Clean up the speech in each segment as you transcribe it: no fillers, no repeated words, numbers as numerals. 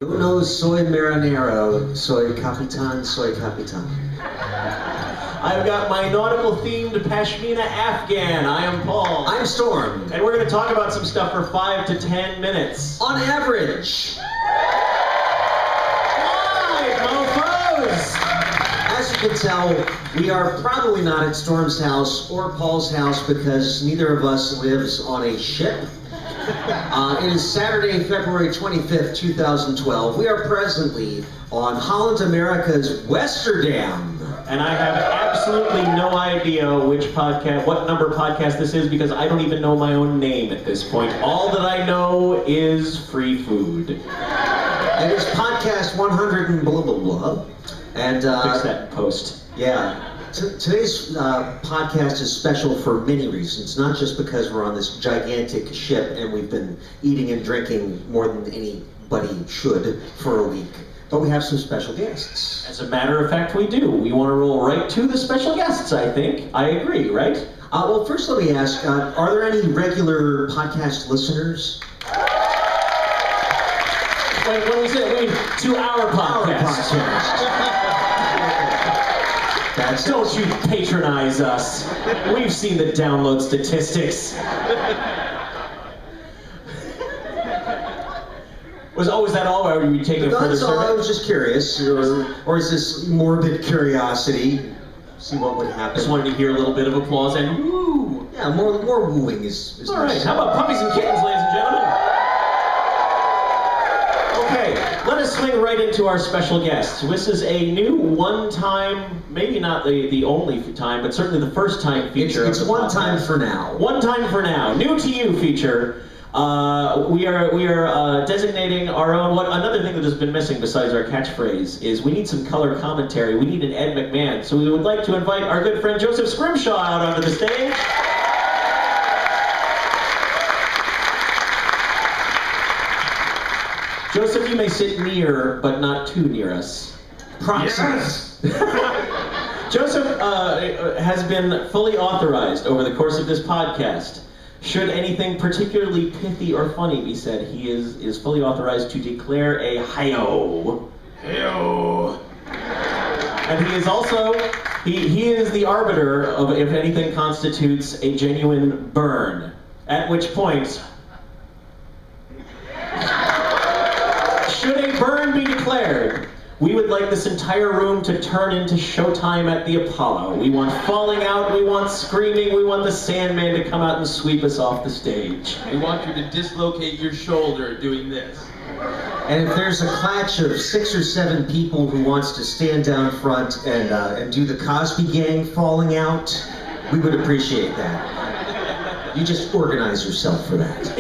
Who knows soy marinero, soy capitan, soy capitan? I've got my nautical-themed Pashmina Afghan. I am Paul. I'm Storm. And we're going to talk about some stuff for 5 to 10 minutes. On average. Live, mofos! As you can tell, we are probably not at Storm's house or Paul's house because neither of us lives on a ship. It is Saturday, February 25th, 2012. We are presently on Holland America's Westerdam. And I have absolutely no idea what number podcast this is because I don't even know my own name at this point. All that I know is free food. It is podcast 100 and blah, blah, blah. And, fix that in post. Yeah. Today's podcast is special for many reasons, not just because we're on this gigantic ship and we've been eating and drinking more than anybody should for a week, but we have some special guests. As a matter of fact, we do. We want to roll right to the special guests, I think. I agree, right? Well, first let me ask, are there any regular podcast listeners? Wait, what was it? To our podcast. Don't you patronize us. We've seen the download statistics. Was that all, or were you taking a further survey? I was just curious, or is this morbid curiosity? See what would happen. Just wanted to hear a little bit of applause and woo. Yeah, more wooing is all right. How about puppies and kittens, ladies and gentlemen? Okay, let us swing right into our special guests. This is a new one-time, maybe not the only time, but certainly the first time feature. It's one time for now. One time for now. New to you feature. We are designating our own. Another thing that has been missing besides our catchphrase is we need some color commentary. We need an Ed McMahon. So we would like to invite our good friend Joseph Scrimshaw out onto the stage. Joseph, you may sit near, but not too near us. Yes. Joseph has been fully authorized over the course of this podcast. Should anything particularly pithy or funny be said, he is fully authorized to declare a hi-yo. Hi-yo. And he is also, he is the arbiter of if anything constitutes a genuine burn. At which point, should a burn be declared, we would like this entire room to turn into Showtime at the Apollo. We want falling out, we want screaming, we want the Sandman to come out and sweep us off the stage. We want you to dislocate your shoulder doing this. And if there's a clutch of 6 or 7 people who wants to stand down front and do the Cosby Gang falling out, we would appreciate that. You just organize yourself for that.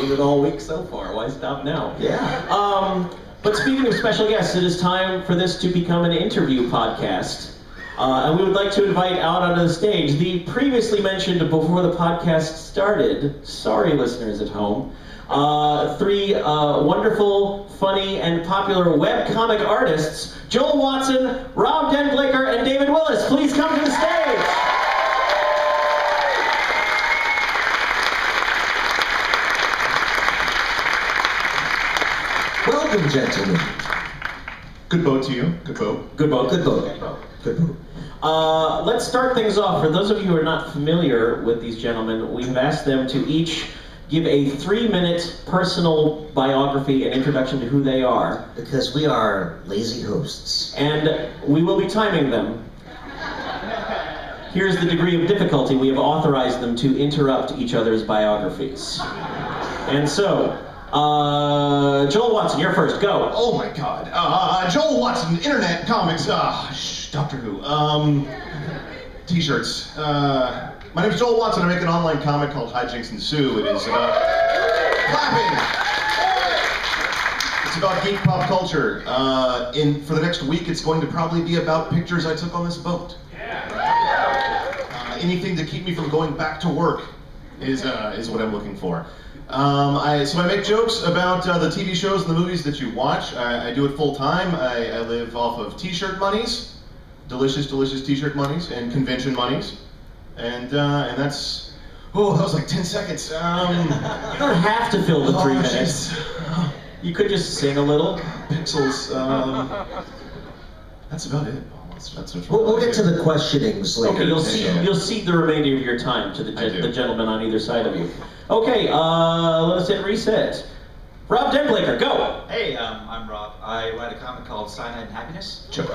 Doing it all week so far. Why stop now? Yeah. But speaking of special guests, it is time for this to become an interview podcast. And we would like to invite out onto the stage the previously mentioned before the podcast started, sorry listeners at home, 3 wonderful, funny, and popular webcomic artists, Joel Watson, Rob Denblaker, and David Willis. Please come to the stage. Welcome, gentlemen. Good boat to you. Good boat. Good boat. Good boat. Good boat. Let's start things off. For those of you who are not familiar with these gentlemen, we've asked them to each give a 3-minute personal biography and introduction to who they are. Because we are lazy hosts. And we will be timing them. Here's the degree of difficulty. We have authorized them to interrupt each other's biographies. And so, Joel Watson, you're first. Go. Oh my God. Joel Watson, internet comics. Doctor Who. T-shirts. My name's Joel Watson. I make an online comic called Hijinks Ensue. It is about clapping. It's about geek pop culture. For the next week, it's going to probably be about pictures I took on this boat. Anything to keep me from going back to work is what I'm looking for. So I make jokes about the TV shows and the movies that you watch. I do it full time. I live off of t-shirt monies, delicious t-shirt monies, and convention monies, and that's. Oh, that was like 10 seconds. You don't have to fill the 3 minutes. You could just sing a little. Pixels. That's about it. That's what's We'll get to the questionings later. Okay, you'll see the remainder of your time to the gentleman on either side of you. Okay, let us hit reset. Rob Denblaker, go! Hey, I'm Rob. I write a comic called Cyanide and Happiness. Sure.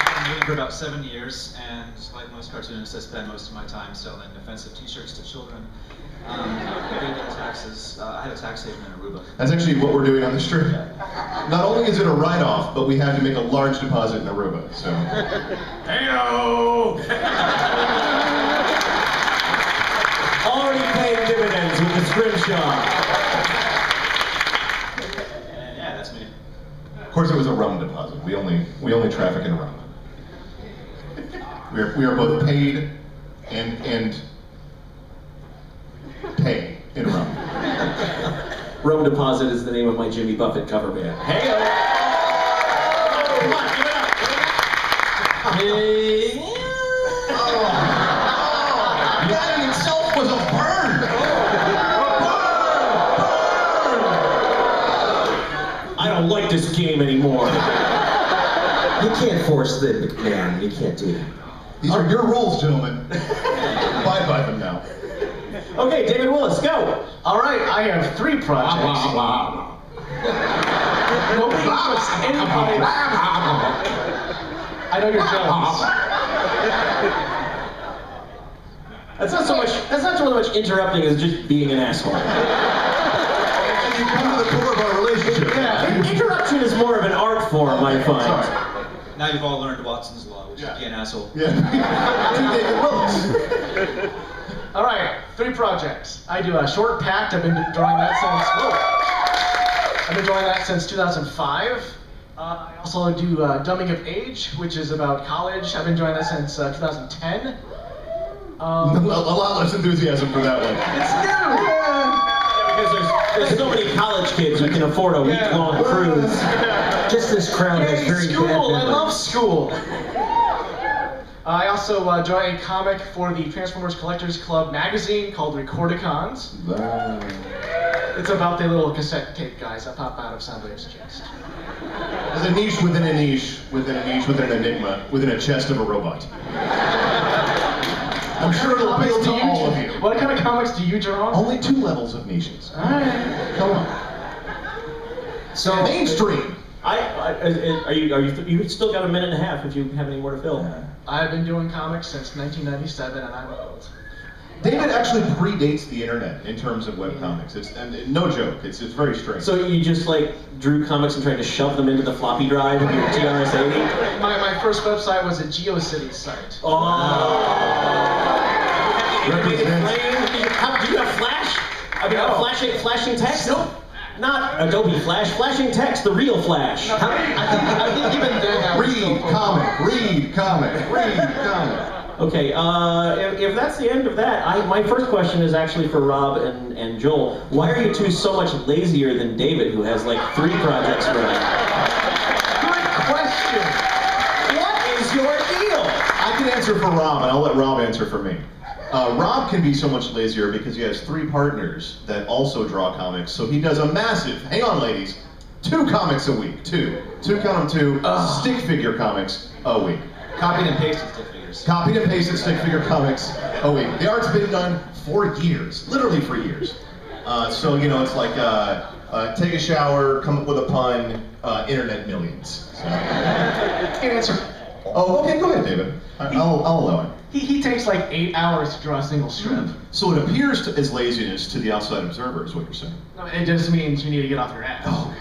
I've been doing it for about 7 years, and like most cartoonists, I spend most of my time selling offensive T-shirts to children. Paying their taxes. I had a tax haven in Aruba. That's actually what we're doing on the strip. Not only is it a write-off, but we have to make a large deposit in Aruba. So. Heyo! Already paying dividends with the scrimshaw. Yeah, that's me. Of course, it was a rum deposit. We only traffic in rum. We are both paid and pay in rum. Rum Deposit is the name of my Jimmy Buffett cover band. Heyo! Come on, give it up! Hey! That in itself was a burn! I don't like this game anymore. You can't force the McMahon. You can't do that. These are your rules, gentlemen. Abide by them now. Okay, David Willis, go! All right, I have 3 projects. Nobody puts anybody. I know you're jealous. That's not so much interrupting as just being an asshole. And you come to the core of our relationship. Yeah, interruption is more of an art form, I find. Sorry. Now you've all learned Watson's Law, which is be an asshole. Yeah. To David Willis. All right, 3 projects. I do a short pact. I've been drawing that since 2005. I also do Dumbing of Age, which is about college. I've been drawing that since 2010. A lot less enthusiasm for that one. It's new. Because there's so many college kids who can afford a week-long cruise. Just this crowd has Yay, very bad school! I memory. love school. I also draw a comic for the Transformers Collectors Club magazine called Recordicons. It's about the little cassette tape guys that pop out of Soundwave's chest. There's a niche within a niche, within a niche, within an enigma, within a chest of a robot. I'm sure it'll appeal to all of you. What kind of comics do you draw? Only 2 levels of niches. Alright. Come on. So Mainstream. You still got a minute and a half if you have any more to fill. I've been doing comics since 1997 and I'm old. David actually predates the internet in terms of webcomics. And no joke, it's very strange. So you just like drew comics and tried to shove them into the floppy drive of your TRS-80? My first website was a GeoCities site. Oh. Do you have Flash? I mean, No. flashing text? Nope. Not Adobe Flash, flashing text, the real Flash. I think even then I was still Read comic. Okay, if that's the end of that, my first question is actually for Rob and Joel. Why are you two so much lazier than David, who has like 3 projects running? Good question. What is your deal? I can answer for Rob, and I'll let Rob answer for me. Rob can be so much lazier because he has 3 partners that also draw comics, so he does a massive, hang on ladies, 2 comics a week, 2, count them 2, stick figure comics a week. Copied and pasted stick figures. Copied and pasted stick figure comics a week. The art's been done for years, literally for years. So, you know, it's like, take a shower, come up with a pun, internet millions. So. Can't answer. Oh, okay, go ahead, David. I'll allow it. He takes like 8 hours to draw a single strip. So it appears as laziness to the outside observer, is what you're saying. No, it just means you need to get off your ass. Oh.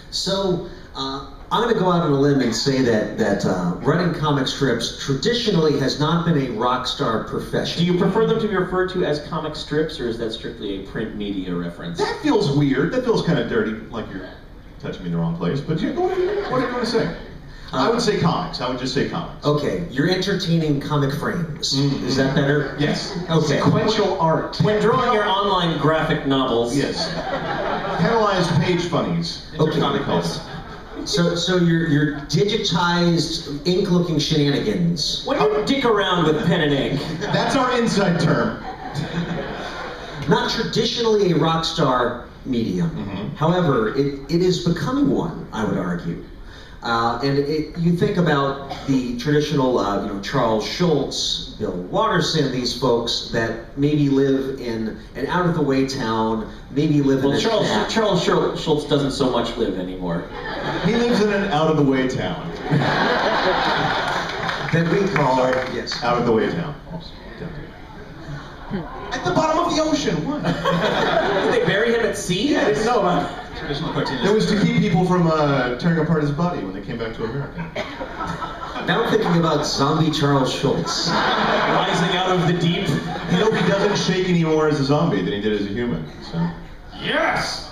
So, I'm going to go out on a limb and say that running comic strips traditionally has not been a rock star profession. Do you prefer them to be referred to as comic strips, or is that strictly a print media reference? That feels weird. That feels kind of dirty, like you're touching me in the wrong place. But what are you going to say? I would say comics. I would just say comics. Okay, you're entertaining comic frames. Is that better? Yes. Okay. Sequential art. When drawing your online graphic novels. Yes. Penalized page funnies. Okay. Comic books. So your digitized ink-looking shenanigans. When you dick around with pen and ink, That's our inside term. Not traditionally a rock star medium. However, it is becoming one, I would argue. You think about the traditional, Charles Schultz, Bill Watterson, these folks that maybe live in an out-of-the-way town, maybe live in a shack. Charles Schultz doesn't so much live anymore. He lives in an out-of-the-way town. That we call, yes. Out-of-the-way town. At the bottom of the ocean, what? Did they bury him at sea? I didn't know about it. Traditional cartoonist. It was to keep people from tearing apart his body when they came back to America. Now I'm thinking about zombie Charles Schultz. Rising out of the deep. You know, he doesn't shake anymore as a zombie than he did as a human. So. Yes!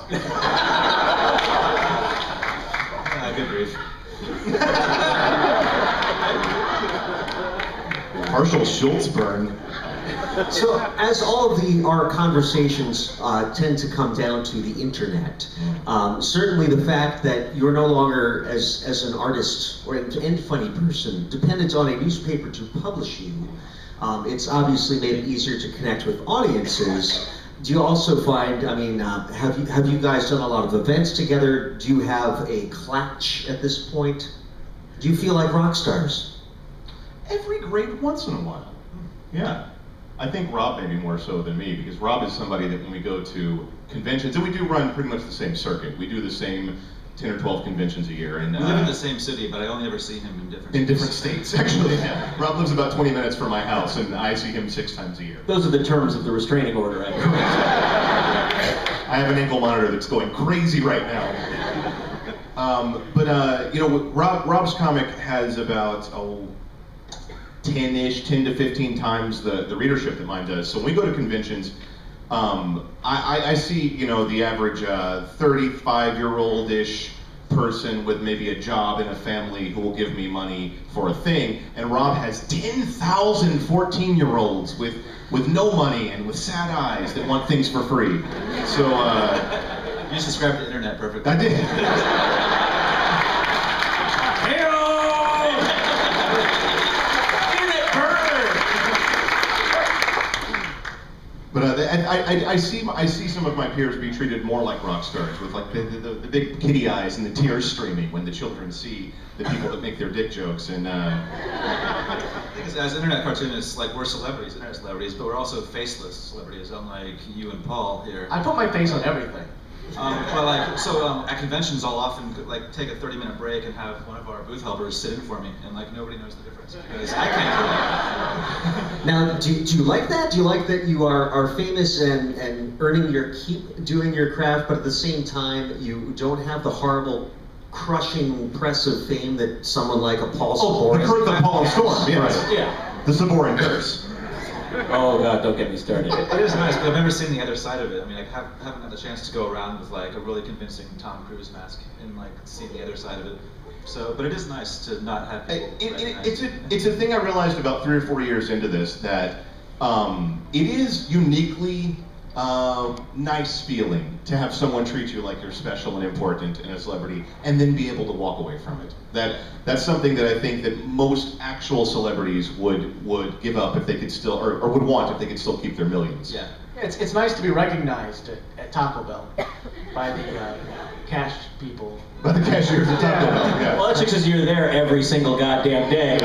Good grief. Partial Schultz burn. So, as all of our conversations tend to come down to the internet, certainly the fact that you're no longer, as an artist or and funny person, dependent on a newspaper to publish you, it's obviously made it easier to connect with audiences. Do you also find, have you guys done a lot of events together? Do you have a clutch at this point? Do you feel like rock stars? Every great once in a while. Yeah. I think Rob maybe more so than me, because Rob is somebody that when we go to conventions, and we do run pretty much the same circuit. We do the same 10 or 12 conventions a year. And we live in the same city, but I only ever see him in different states, actually. Yeah. Rob lives about 20 minutes from my house, and I see him 6 times a year. Those are the terms of the restraining order. I have an ankle monitor that's going crazy right now. Rob's comic has about 10 to 15 times the readership that mine does. So when we go to conventions, I see, the average 35-year-old-ish person with maybe a job and a family who will give me money for a thing, and Rob has 10,000 14-year-olds with no money and with sad eyes that want things for free. So, You just described the internet perfectly. I did. But I see some of my peers be treated more like rock stars, with like the big kitty eyes and the tears streaming when the children see the people that make their dick jokes. And as internet cartoonists, like we're celebrities, internet celebrities, but we're also faceless celebrities, unlike you and Paul here. I put my face on everything. At conventions, I'll often take a 30-minute break and have one of our booth helpers sit in for me, and nobody knows the difference because I can't do it. Now, do you like that? Do you like that you are famous and earning your keep doing your craft, but at the same time you don't have the horrible, crushing press of fame that someone like a Paul Sabor the curse of Paul and Storm, yes. Right. Yeah. The Saborin curse. Oh God, don't get me started. It is nice, but I've never seen the other side of it. I haven't had the chance to go around with a really convincing Tom Cruise mask and see the other side of it. So, but it is nice to not have people it's a thing I realized about 3 or 4 years into this, that it is uniquely nice feeling to have someone treat you like you're special and important and a celebrity, and then be able to walk away from it. That's something that I think that most actual celebrities would give up if they could still, or would want if they could still keep their millions. Yeah. It's nice to be recognized at Taco Bell by the cash people. By the cashiers at Taco Bell, yeah. Well, that's just because you're there every single goddamn day.